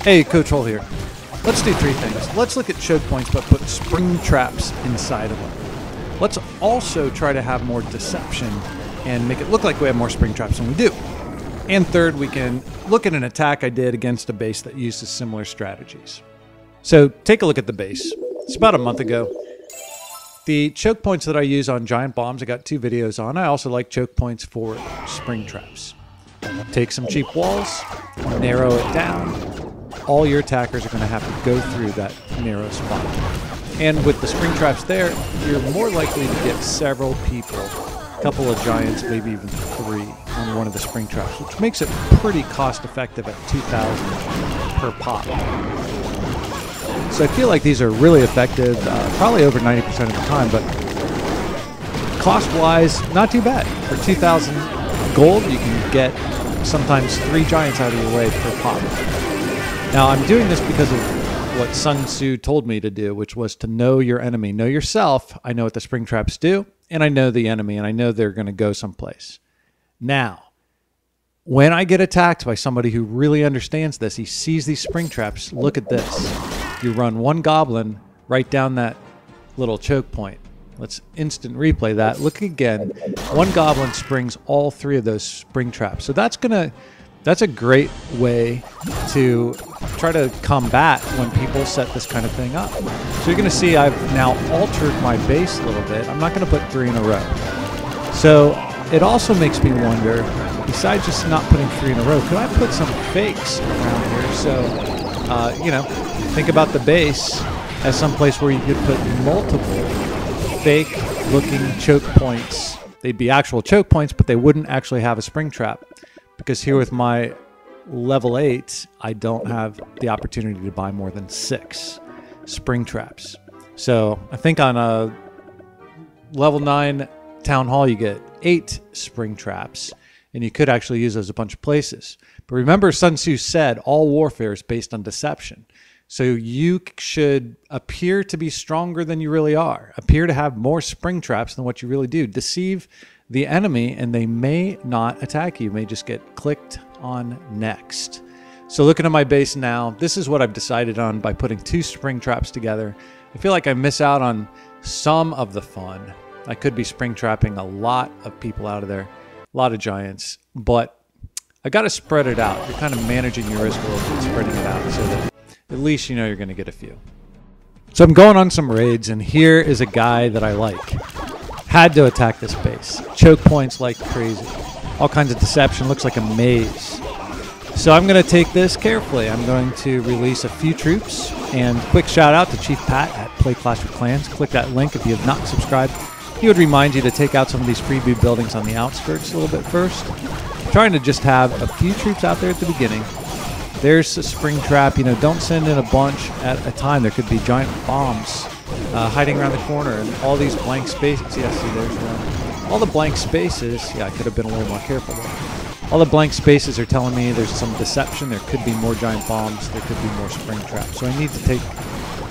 Hey, Coach Hole here. Let's do three things. Let's look at choke points, but put spring traps inside of them. Let's also try to have more deception and make it look like we have more spring traps than we do. And third, we can look at an attack I did against a base that uses similar strategies. So take a look at the base. It's about a month ago. The choke points that I use on giant bombs, I got 2 videos on. I also like choke points for spring traps. Take some cheap walls, narrow it down. All your attackers are going to have to go through that narrow spot. And with the spring traps there, you're more likely to get several people, a couple of giants, maybe even 3 on one of the spring traps, which makes it pretty cost effective at 2,000 per pop. So I feel like these are really effective, probably over 90% of the time, but cost-wise, not too bad. For 2,000 gold, you can get sometimes 3 giants out of your way per pop. Now, I'm doing this because of what Sun Tzu told me to do, which was to know your enemy. Know yourself. I know what the spring traps do, and I know the enemy, and I know they're going to go someplace. Now, when I get attacked by somebody who really understands this, he sees these spring traps, look at this. You run 1 goblin right down that little choke point. Let's instant replay that. Look again. 1 goblin springs all 3 of those spring traps. So that's a great way to try to combat when people set this kind of thing up. So you're going to see I've now altered my base a little bit. I'm not going to put 3 in a row. So it also makes me wonder, besides just not putting 3 in a row, could I put some fakes around here? So, you know, think about the base as some place where you could put multiple fake-looking choke points. They'd be actual choke points, but they wouldn't actually have a spring trap. Because here with my level 8, I don't have the opportunity to buy more than 6 spring traps. So I think on a level 9 town hall, you get 8 spring traps, and you could actually use those a bunch of places. But remember, Sun Tzu said all warfare is based on deception. So you should appear to be stronger than you really are, appear to have more spring traps than what you really do. Deceive the enemy, and they may not attack you. You may just get clicked on next. So looking at my base now, this is what I've decided on by putting 2 spring traps together. I feel like I miss out on some of the fun. I could be spring trapping a lot of people out of there, a lot of giants, but I got to spread it out. You're kind of managing your risk a little bit, spreading it out so that at least you know you're going to get a few. So I'm going on some raids, and here is a guy that I like. Had to attack this base. Choke points like crazy. All kinds of deception. Looks like a maze. So I'm going to take this carefully. I'm going to release a few troops. And quick shout out to Chief Pat at Play Clash with Clans. Click that link if you have not subscribed. He would remind you to take out some of these freebie buildings on the outskirts a little bit first. Trying to just have a few troops out there at the beginning. There's a spring trap. You know, don't send in a bunch at a time. There could be giant bombs hiding around the corner, and all these blank spaces. Yeah, see, there's one. All the blank spaces. Yeah, I could have been a little more careful there. All the blank spaces are telling me there's some deception. There could be more giant bombs. There could be more spring traps. So I need to take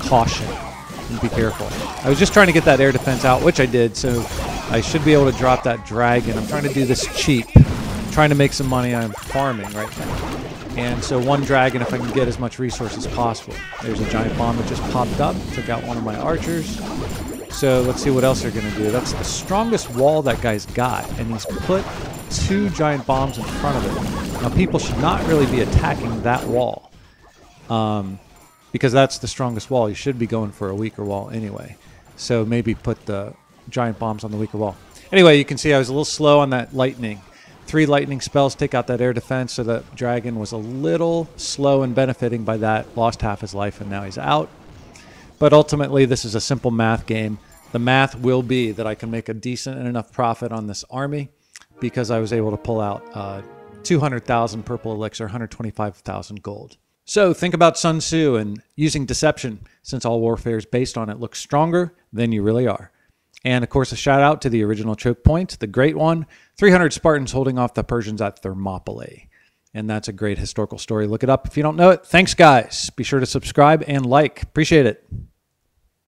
caution and be careful. I was just trying to get that air defense out, which I did. So I should be able to drop that dragon. I'm trying to do this cheap. I'm trying to make some money. I'm farming right now. And so 1 dragon, if I can get as much resources as possible. There's a giant bomb that just popped up. Took out one of my archers. So let's see what else they're going to do. That's the strongest wall that guy's got. And he's put 2 giant bombs in front of it. Now people should not really be attacking that wall. Because that's the strongest wall. You should be going for a weaker wall anyway. So maybe put the giant bombs on the weaker wall. Anyway, you can see I was a little slow on that lightning. 3 lightning spells take out that air defense, so that dragon was a little slow in benefiting by that. Lost half his life, and now he's out. But ultimately, this is a simple math game. The math will be that I can make a decent and enough profit on this army because I was able to pull out 200,000 purple elixir, 125,000 gold. So think about Sun Tzu and using deception, since all warfare is based on it. Look stronger than you really are. And of course, a shout out to the original choke point, the great one, 300 Spartans holding off the Persians at Thermopylae. And that's a great historical story. Look it up if you don't know it. Thanks, guys. Be sure to subscribe and like. Appreciate it.